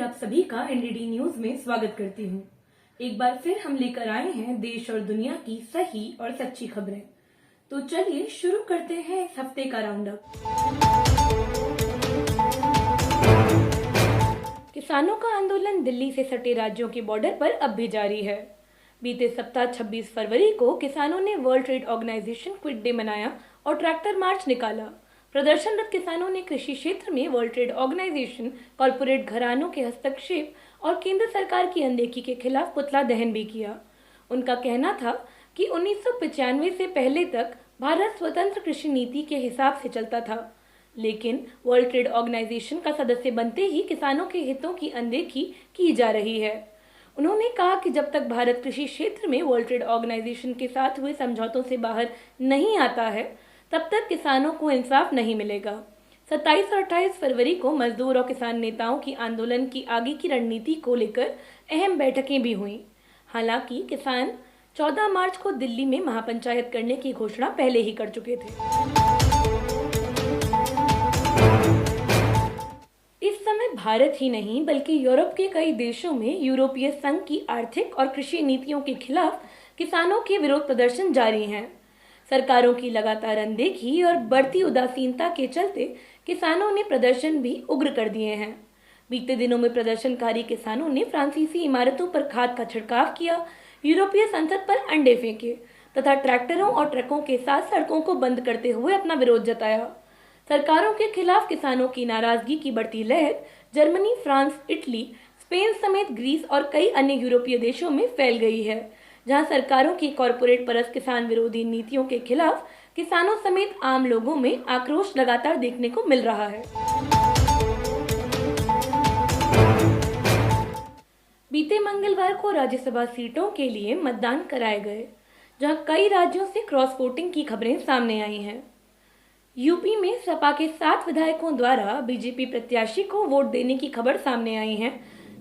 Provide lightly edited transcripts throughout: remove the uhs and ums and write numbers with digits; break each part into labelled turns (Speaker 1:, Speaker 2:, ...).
Speaker 1: आप सभी का एनडीडी न्यूज में स्वागत करती हूँ। एक बार फिर हम लेकर आए हैं देश और दुनिया की सही और सच्ची खबरें। तो चलिए शुरू करते हैं इस हफ्ते का राउंड अप। किसानों का आंदोलन दिल्ली से सटे राज्यों के बॉर्डर पर अब भी जारी है। बीते सप्ताह 26 फरवरी को किसानों ने World Trade Organization quit day मनाया और ट्रैक्टर मार्च निकाला। प्रदर्शनरत किसानों ने कृषि क्षेत्र में वर्ल्ड ट्रेड ऑर्गेनाइजेशन, कॉरपोरेट घरानों के हस्तक्षेप और केंद्र सरकार की अनदेखी के खिलाफ पुतला दहन भी किया। उनका कहना था कि 1995 से पहले तक भारत स्वतंत्र कृषि नीति के हिसाब से चलता था, लेकिन वर्ल्ड ट्रेड ऑर्गेनाइजेशन का सदस्य बनते ही किसानों के हितों की अनदेखी की जा रही है। उन्होंने कहा कि जब तक भारत कृषि क्षेत्र में वर्ल्ड ट्रेड ऑर्गेनाइजेशन के साथ हुए समझौतों से बाहर नहीं आता है, तब तक किसानों को इंसाफ नहीं मिलेगा। 27 और 28 फरवरी को मजदूर और किसान नेताओं की आंदोलन की आगे की रणनीति को लेकर अहम बैठकें भी हुईं। हालांकि किसान 14 मार्च को दिल्ली में महापंचायत करने की घोषणा पहले ही कर चुके थे। इस समय भारत ही नहीं बल्कि यूरोप के कई देशों में यूरोपीय संघ की आर्थिक और कृषि नीतियों के खिलाफ किसानों के विरोध प्रदर्शन जारी हैं। सरकारों की लगातार अनदेखी और बढ़ती उदासीनता के चलते किसानों ने प्रदर्शन भी उग्र कर दिए हैं। बीते दिनों में प्रदर्शनकारी किसानों ने फ्रांसीसी इमारतों पर खाद का छिड़काव किया, यूरोपीय संसद पर अंडे फेंके तथा ट्रैक्टरों और ट्रकों के साथ सड़कों को बंद करते हुए अपना विरोध जताया। सरकारों के खिलाफ किसानों की नाराजगी की बढ़ती लहर जर्मनी, फ्रांस, इटली, स्पेन समेत ग्रीस और कई अन्य यूरोपीय देशों में फैल गई है, जहां सरकारों की कॉरपोरेट परस्त किसान विरोधी नीतियों के खिलाफ किसानों समेत आम लोगों में आक्रोश लगातार देखने को मिल रहा है। बीते मंगलवार को राज्यसभा सीटों के लिए मतदान कराए गए, जहां कई राज्यों से क्रॉस वोटिंग की खबरें सामने आई हैं। यूपी में सपा के 7 विधायकों द्वारा बीजेपी प्रत्याशी को वोट देने की खबर सामने आई है,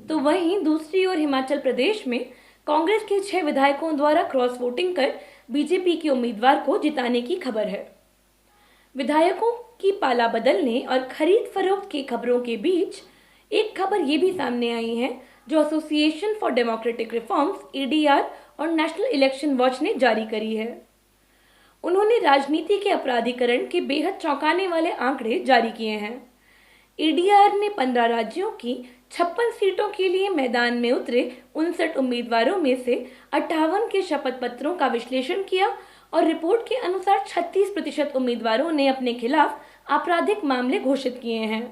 Speaker 1: तो वहीं दूसरी ओर हिमाचल प्रदेश में कांग्रेस के 6 विधायकों द्वारा क्रॉस वोटिंग कर बीजेपी के उम्मीदवार को जिताने की खबर है। विधायकों की पाला बदलने और खरीद फरोख्त की खबरों के बीच एक खबर ये भी सामने आई है, जो association for democratic reforms (ADR) और नेशनल इलेक्शन वॉच ने जारी करी है। उन्होंने राजनीति के अपराधीकरण के बेहद चौंकाने वाले आंकड़े जारी किए हैं। एडीआर ने 15 राज्यों की 56 सीटों के लिए मैदान में उतरे 59 उम्मीदवारों में से 58 के शपथ पत्रों का विश्लेषण किया और रिपोर्ट के अनुसार 36% उम्मीदवारों ने अपने खिलाफ आपराधिक मामले घोषित किए हैं।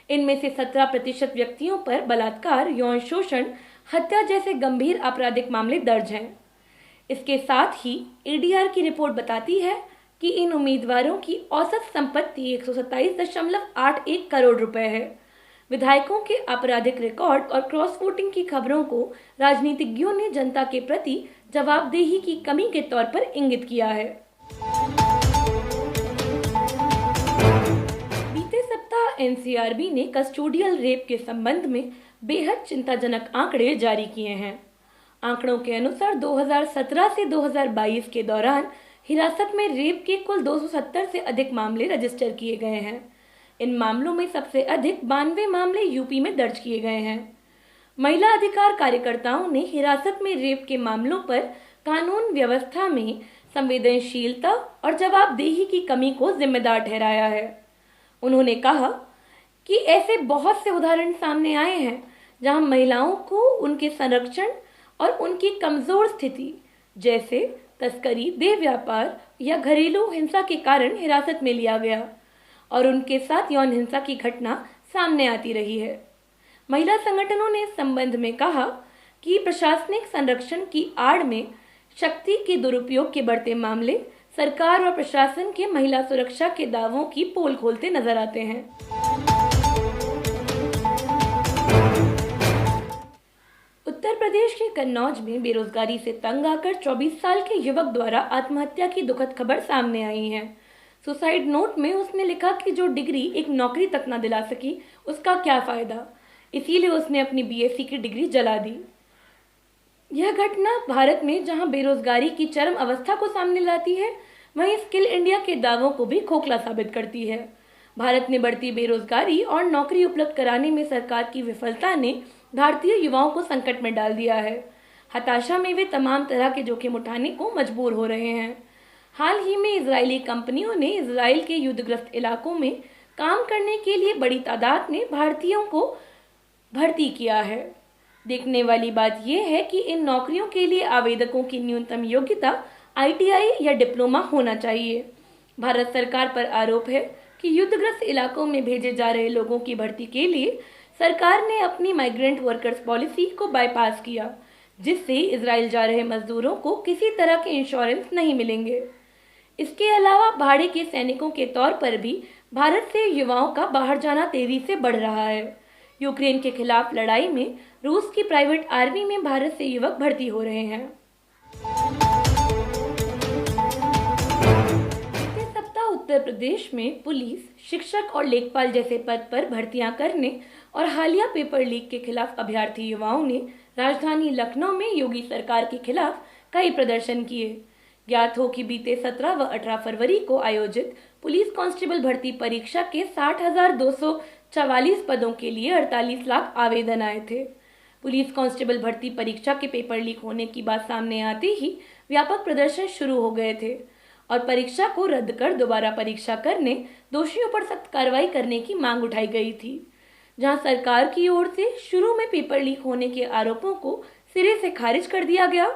Speaker 1: इनमें से 17% व्यक्तियों पर बलात्कार, यौन शोषण, हत्या जैसे गंभीर आपराधिक मामले दर्ज हैं। इसके साथ ही एडीआर की रिपोर्ट बताती है कि इन उम्मीदवारों की औसत संपत्ति 127.81 करोड़ रुपए है। विधायकों के आपराधिक रिकॉर्ड और क्रॉस वोटिंग की खबरों को राजनीतिज्ञों ने जनता के प्रति जवाबदेही की कमी के तौर पर इंगित किया है। बीते सप्ताह एनसीआरबी ने कस्टोडियल रेप के संबंध में बेहद चिंताजनक आंकड़े जारी किए हैं। आंकड़ों के अनुसार 2017 से 2022 के दौरान हिरासत में रेप के कुल 270 से अधिक मामले रजिस्टर किए गए हैं। इन मामलों में सबसे अधिक 92 मामले यूपी में दर्ज किए गए हैं। महिला अधिकार कार्यकर्ताओं ने हिरासत में रेप के मामलों पर कानून व्यवस्था में संवेदनशीलता और जवाबदेही की कमी को जिम्मेदार ठहराया है। उन्होंने कहा कि ऐसे बहुत से उदाहरण सामने आए हैं जहां महिलाओं को उनके संरक्षण और उनकी कमजोर स्थिति जैसे तस्करी, देह व्यापार या घरेलू हिंसा के कारण हिरासत में लिया गया और उनके साथ यौन हिंसा की घटना सामने आती रही है। महिला संगठनों ने इस संबंध में कहा कि प्रशासनिक संरक्षण की आड़ में शक्ति के दुरुपयोग के बढ़ते मामले सरकार और प्रशासन के महिला सुरक्षा के दावों की पोल खोलते नजर आते हैं। उत्तर प्रदेश के कन्नौज में बेरोजगारी से तंग आकर 24 साल के युवक द्वारा आत्महत्या की दुखद खबर सामने आई है। सुसाइड नोट में उसने लिखा कि जो डिग्री एक नौकरी तक न दिला सकी, उसका क्या फायदा, इसीलिए उसने अपनी बीएससी की डिग्री जला दी। यह घटना भारत में जहां बेरोजगारी की चरम अवस्था को सामने लाती है, वहीं स्किल इंडिया के दावों को भी खोखला साबित करती है। भारत में बढ़ती बेरोजगारी और नौकरी उपलब्ध कराने में सरकार की विफलता ने भारतीय युवाओं को संकट में डाल दिया है। हताशा में वे तमाम तरह के जोखिम उठाने को मजबूर हो रहे हैं। हाल ही में इजरायली कंपनियों ने इजराइल के युद्धग्रस्त इलाकों में काम करने के लिए बड़ी तादाद में भारतीयों को भर्ती किया है। देखने वाली बात यह है कि इन नौकरियों के लिए आवेदकों की न्यूनतम योग्यता ITI या डिप्लोमा होना चाहिए। भारत सरकार पर आरोप है कि युद्धग्रस्त इलाकों में भेजे जा रहे लोगों की भर्ती के लिए सरकार ने अपनी माइग्रेंट वर्कर्स पॉलिसी को बाईपास किया, जिससे इजराइल जा रहे मजदूरों को किसी तरह के इंश्योरेंस नहीं मिलेंगे। इसके अलावा भाड़े के सैनिकों के तौर पर भी भारत से युवाओं का बाहर जाना तेजी से बढ़ रहा है। यूक्रेन के खिलाफ लड़ाई में रूस की प्राइवेट आर्मी में भारत से युवक भर्ती हो रहे हैं। उत्तर प्रदेश में पुलिस, शिक्षक और लेखपाल जैसे पद पर भर्तियां करने और हालिया पेपर लीक के खिलाफ अभ्यर्थी युवाओं ने राजधानी लखनऊ में योगी सरकार के खिलाफ कई प्रदर्शन किए। ज्ञात हो कि बीते 17 व 18 फरवरी को आयोजित पुलिस कांस्टेबल भर्ती परीक्षा के 60,244 पदों के लिए 48 लाख आवेदन आए थे। पुलिस कांस्टेबल भर्ती परीक्षा के पेपर लीक होने की बात सामने आते ही व्यापक प्रदर्शन शुरू हो गए थे और परीक्षा को रद्द कर दोबारा परीक्षा करने, दोषियों पर सख्त कार्रवाई करने की मांग उठाई गई थी। जहां सरकार की ओर से शुरू में पेपर लीक होने के आरोपों को सिरे से खारिज कर दिया गया,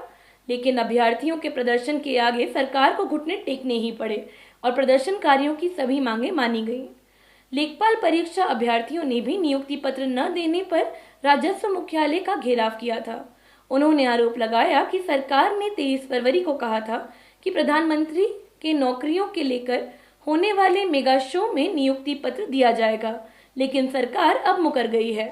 Speaker 1: लेकिन अभ्यर्थियों के प्रदर्शन के आगे सरकार को घुटने टेकने ही पड़े और प्रदर्शनकारियों की सभी मांगें मानी गईं। लेखपाल परीक्षा अभ्यर्थियों ने भी नियुक्ति पत्र न देने पर राजस्व मुख्यालय का घेराव किया था। उन्होंने आरोप लगाया कि सरकार ने 23 फरवरी को कहा था कि प्रधानमंत्री के नौकरियों के लेकर होने वाले मेगा शो में नियुक्ति पत्र दिया जाएगा, लेकिन सरकार अब मुकर गई है।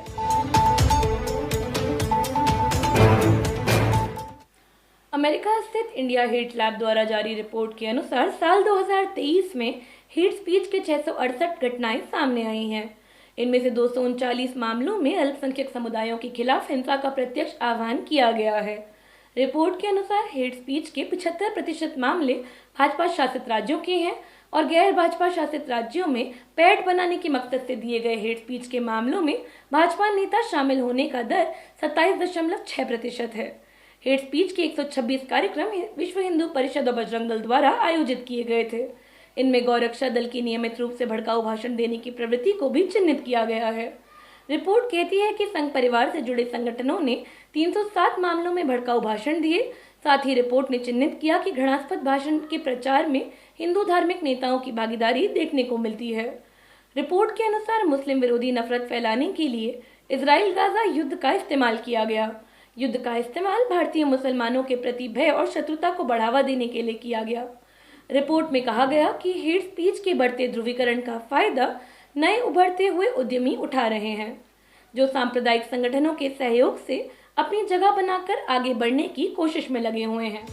Speaker 1: अमेरिका स्थित इंडिया हेट लैब द्वारा जारी रिपोर्ट के अनुसार साल 2023 में हेट स्पीच के 668 घटनाएं सामने आई हैं। इनमें से 239 मामलों में अल्पसंख्यक समुदायों के खिलाफ हिंसा का प्रत्यक्ष आह्वान किया गया है। रिपोर्ट के अनुसार हेट स्पीच के 75% मामले भाजपा शासित राज्यों के हैं और गैर भाजपा शासित राज्यों में पैठ बनाने के मकसद से दिए गए हेट स्पीच के मामलों में भाजपा नेता शामिल होने का दर 27.6% है। हेट स्पीच के 126 कार्यक्रम विश्व हिंदू परिषद और बजरंग दल द्वारा आयोजित किए गए थे। इनमें गौरक्षा दल की नियमित रूप से भड़काऊ भाषण देने की प्रवृत्ति को भी चिन्हित किया गया है। रिपोर्ट कहती है कि संघ परिवार से जुड़े संगठनों ने 307 मामलों में भड़काऊ भाषण दिए। साथ ही रिपोर्ट ने चिन्हित किया कि घृणास्पद भाषण के प्रचार में हिंदू धार्मिक नेताओं की भागीदारी देखने को मिलती है। रिपोर्ट के अनुसार मुस्लिम विरोधी नफरत फैलाने के लिए इजराइल गाजा युद्ध का इस्तेमाल किया गया। युद्ध का इस्तेमाल भारतीय मुसलमानों के प्रति भय और शत्रुता को बढ़ावा देने के लिए किया गया। रिपोर्ट में कहा गया कि हेट स्पीच के बढ़ते ध्रुवीकरण का फायदा नए उभरते हुए उद्यमी उठा रहे हैं, जो सांप्रदायिक संगठनों के सहयोग से अपनी जगह बनाकर आगे बढ़ने की कोशिश में लगे हुए हैं।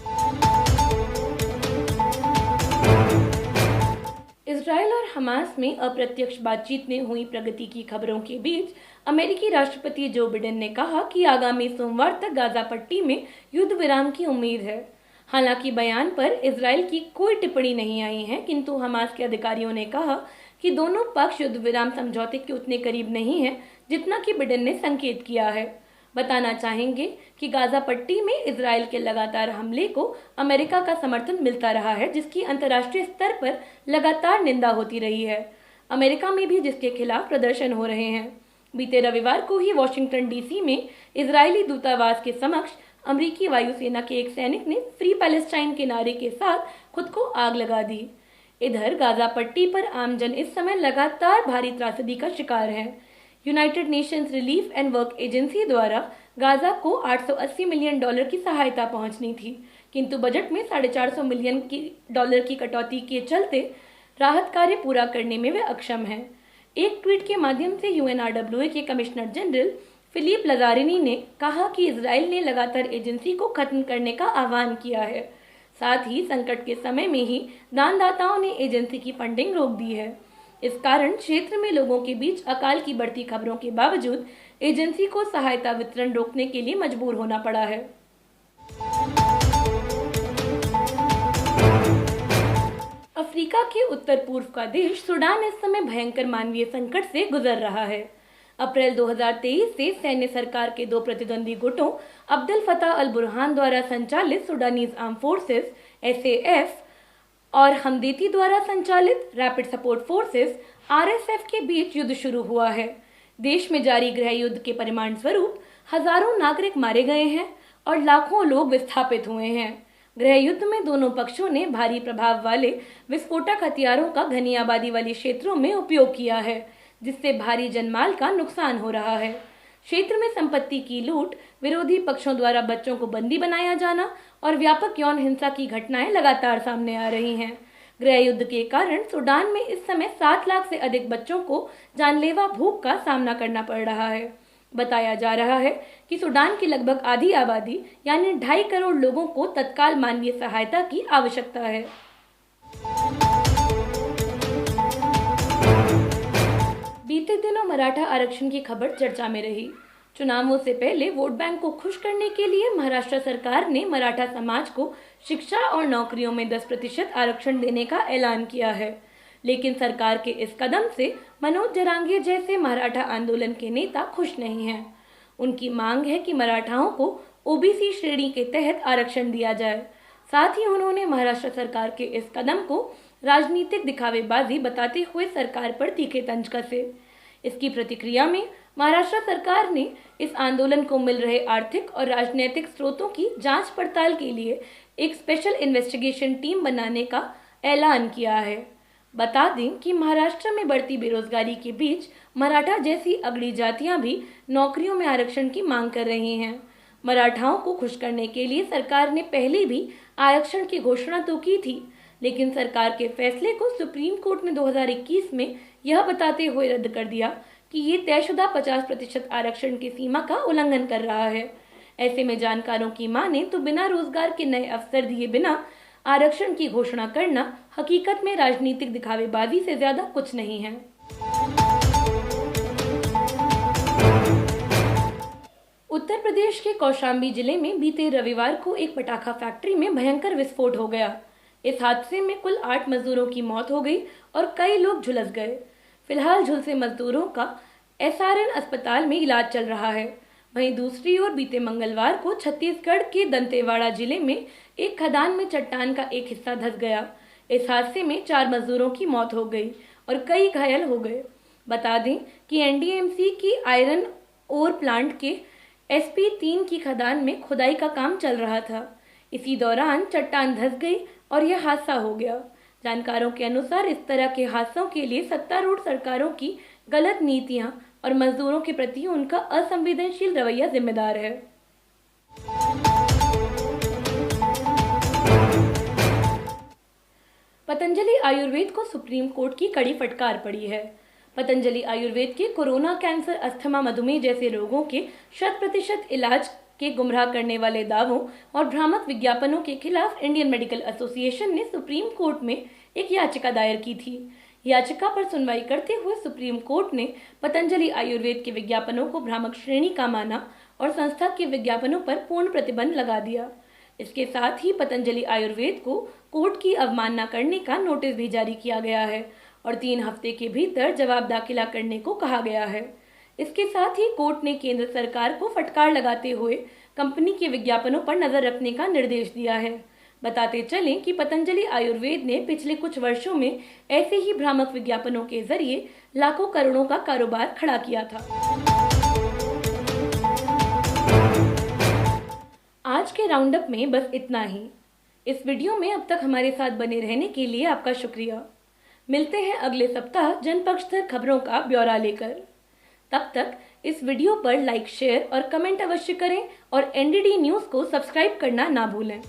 Speaker 1: इजराइल और हमास में अप्रत्यक्ष बातचीत में हुई प्रगति की खबरों के बीच अमेरिकी राष्ट्रपति जो बिडेन ने कहा कि आगामी सोमवार तक गाजा पट्टी में युद्ध विराम की उम्मीद है। हालांकि बयान पर इजराइल की कोई टिप्पणी नहीं आई है, किंतु हमास के अधिकारियों ने कहा कि दोनों पक्ष युद्ध विराम समझौते के उतने करीब नहीं है जितना कि बिडेन ने संकेत किया है। बताना चाहेंगे कि गाजा पट्टी में इजराइल के लगातार हमले को अमेरिका का समर्थन मिलता रहा है, जिसकी अंतर्राष्ट्रीय स्तर पर लगातार निंदा होती रही है। अमेरिका में भी जिसके खिलाफ प्रदर्शन हो रहे हैं। बीते रविवार को ही वॉशिंगटन डीसी में इजरायली दूतावास के समक्ष अमेरिकी वायुसेना के एक सैनिक ने फ्री पैलेस्टाइन के नारे के साथ खुद को आग लगा दी। इधर गाजा पट्टी पर आमजन इस समय लगातार भारी त्रासदी का शिकार है। United Nations relief and work agency द्वारा गाजा को $880 मिलियन की सहायता पहुंचनी थी, किंतु बजट में $450 मिलियन की कटौती के चलते राहत कार्य पूरा करने में वे अक्षम हैं। एक ट्वीट के माध्यम से UNRWA के कमिश्नर जनरल फिलिप लजारिनी ने कहा कि इजराइल ने लगातार एजेंसी को खत्म करने का आह्वान किया है। साथ ही संकट के समय में ही दानदाताओं ने एजेंसी की फंडिंग रोक दी है। इस कारण क्षेत्र में लोगों के बीच अकाल की बढ़ती खबरों के बावजूद एजेंसी को सहायता वितरण रोकने के लिए मजबूर होना पड़ा है। अफ्रीका के उत्तर पूर्व का देश सूडान इस समय भयंकर मानवीय संकट से गुजर रहा है। अप्रैल 2023 से सैन्य सरकार के दो प्रतिद्वंदी गुटों अब्दुल फताह अल बुरहान द्वारा संचालित सुडानीज आर्म फोर्सेस (SAF) और हमदती द्वारा संचालित रैपिड सपोर्ट फोर्सेस (RSF) के बीच युद्ध शुरू हुआ है। देश में जारी गृह युद्ध के परिणाम स्वरूप हजारों नागरिक मारे गए हैं और लाखों लोग विस्थापित हुए हैं। गृह युद्ध में दोनों पक्षों ने भारी प्रभाव वाले विस्फोटक हथियारों का घनी आबादी वाले क्षेत्रों में उपयोग किया है, जिससे भारी जनमाल का नुकसान हो रहा है। क्षेत्र में संपत्ति की लूट, विरोधी पक्षों द्वारा बच्चों को बंदी बनाया जाना और व्यापक यौन हिंसा की घटनाएं लगातार सामने आ रही हैं। गृह युद्ध के कारण सूडान में इस समय 7 लाख से अधिक बच्चों को जानलेवा भूख का सामना करना पड़ रहा है। बताया जा रहा है कि सूडान की लगभग आधी आबादी यानी 2.5 करोड़ लोगों को तत्काल मानवीय सहायता की आवश्यकता है। बीते दिनों मराठा आरक्षण की खबर चर्चा में रही। चुनावों से पहले वोट बैंक को खुश करने के लिए महाराष्ट्र सरकार ने मराठा समाज को शिक्षा और नौकरियों में 10% आरक्षण देने का ऐलान किया है। लेकिन सरकार के इस कदम से मनोज जरांगे जैसे मराठा आंदोलन के नेता खुश नहीं हैं। उनकी मांग है कि मराठाओं को OBC श्रेणी के तहत आरक्षण दिया जाए। साथ ही उन्होंने महाराष्ट्र सरकार के इस कदम को राजनीतिक दिखावेबाजी बताते हुए सरकार पर तीखे तंज कसे। इसकी प्रतिक्रिया में महाराष्ट्र सरकार ने इस आंदोलन को मिल रहे आर्थिक और राजनीतिक स्रोतों की जांच पड़ताल के लिए एक स्पेशल इन्वेस्टिगेशन टीम बनाने का ऐलान किया है। बता दें कि महाराष्ट्र में बढ़ती बेरोजगारी के बीच मराठा जैसी अगड़ी जातियां भी नौकरियों में आरक्षण की मांग कर रही हैं। मराठाओं को खुश करने के लिए सरकार ने पहले भी आरक्षण की घोषणा तो की थी, लेकिन सरकार के फैसले को सुप्रीम कोर्ट ने 2021 में यह बताते हुए रद्द कर दिया कि ये तयशुदा 50% आरक्षण की सीमा का उल्लंघन कर रहा है। ऐसे में जानकारों की माने तो बिना रोजगार के नए अवसर दिए बिना आरक्षण की घोषणा करना हकीकत में राजनीतिक दिखावेबाजी से ज्यादा कुछ नहीं है। उत्तर प्रदेश के कौशाम्बी जिले में बीते रविवार को एक पटाखा फैक्ट्री में भयंकर विस्फोट हो गया। इस हादसे में कुल 8 मजदूरों की मौत हो गई और कई लोग झुलस गए। फिलहाल झुलसे मजदूरों का SRN अस्पताल में इलाज चल रहा है। वहीं दूसरी ओर बीते मंगलवार को छत्तीसगढ़ के दंतेवाड़ा जिले में एक खदान में चट्टान का एक हिस्सा धंस गया। इस हादसे में 4 मजदूरों की मौत हो गई और कई घायल हो गए। बता दें कि NDMC की आयरन ओर प्लांट के SP3 की खदान में खुदाई का काम चल रहा था। इसी दौरान चट्टान धंस गई और यह हादसा हो गया। जानकारों के अनुसार इस तरह के हादसों के लिए सत्तारूढ़ सरकारों की गलत नीतियां और मजदूरों के प्रति उनका असंवेदनशील रवैया जिम्मेदार है। पतंजलि आयुर्वेद को सुप्रीम कोर्ट की कड़ी फटकार पड़ी है। पतंजलि आयुर्वेद के कोरोना, कैंसर, अस्थमा, मधुमेह जैसे रोगों के 100% इलाज के गुमराह करने वाले दावों और भ्रामक विज्ञापनों के खिलाफ इंडियन मेडिकल एसोसिएशन ने सुप्रीम कोर्ट में एक याचिका दायर की थी। याचिका पर सुनवाई करते हुए सुप्रीम कोर्ट ने पतंजलि आयुर्वेद के विज्ञापनों को भ्रामक श्रेणी का माना और संस्था के विज्ञापनों पर पूर्ण प्रतिबंध लगा दिया। इसके साथ ही पतंजलि आयुर्वेद को कोर्ट की अवमानना करने का नोटिस भी जारी किया गया है और 3 हफ्ते के भीतर जवाब दाखिला करने को कहा गया है। इसके साथ ही कोर्ट ने केंद्र सरकार को फटकार लगाते हुए कंपनी के विज्ञापनों पर नजर रखने का निर्देश दिया है। बताते चलें कि पतंजलि आयुर्वेद ने पिछले कुछ वर्षों में ऐसे ही भ्रामक विज्ञापनों के जरिए लाखों करोड़ों का कारोबार खड़ा किया था। आज के राउंड अप में बस इतना ही। इस वीडियो में अब तक हमारे साथ बने रहने के लिए आपका शुक्रिया। मिलते हैं अगले सप्ताह जनपक्षधर खबरों का ब्यौरा लेकर। तब तक इस वीडियो पर लाइक, शेयर और कमेंट अवश्य करें और NDD न्यूज को सब्सक्राइब करना ना भूलें।